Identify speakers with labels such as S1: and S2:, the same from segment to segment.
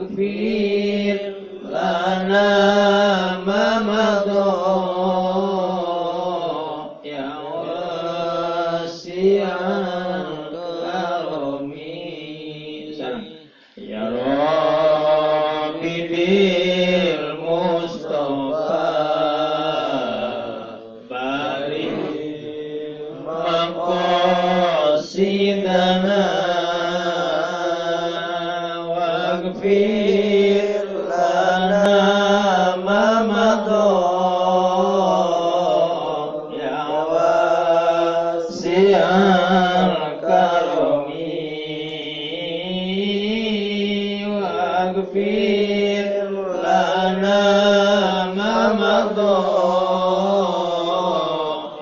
S1: واغفر لنا ما مضى يا واسع الكرم يا ربي بالمصطفى بارك مقاصدنا واغفر لنا ما مضى يا واسع الكرم واغفر لنا ما مضى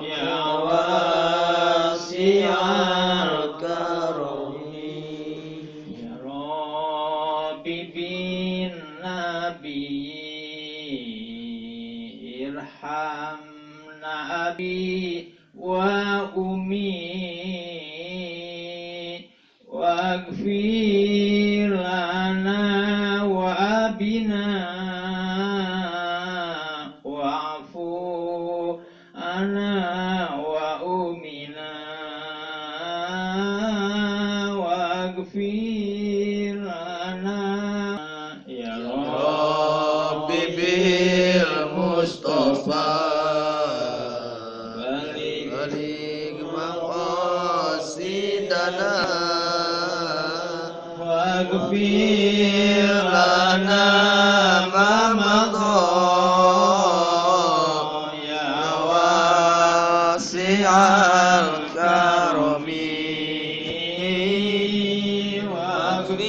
S1: يا واسع الكرم يا ربي بالنبي ارحمنا أبي وأمي واغفر لنا وأبنا واعفو عنا وأمنا واغفر لنا يا ربي بالمصطفى بلغ مقاصدنا واغفر لنا ما مضى يا واسع الكرم واغفر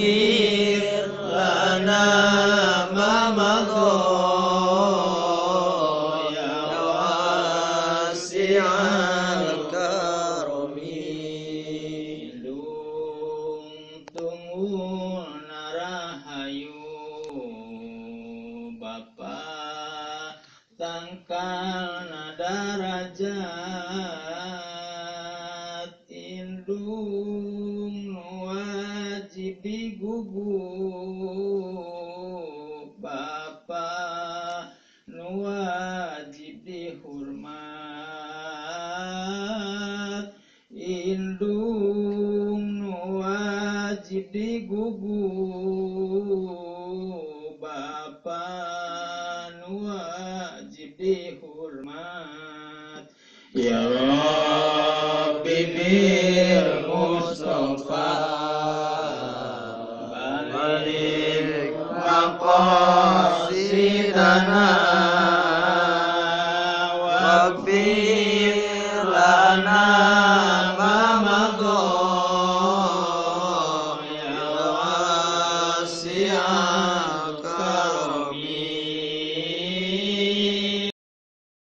S1: لنا ما مضى يا واسع الكرم Rahayu Bapa tangkal darajat indung wajib digugu Bapa nu wajib dihormat indung nu wajib digugu Bapa nu wajib dihormat ya Rabbi bil Mustafa balik maqasidana waghfir lana ma madha ya wasi'a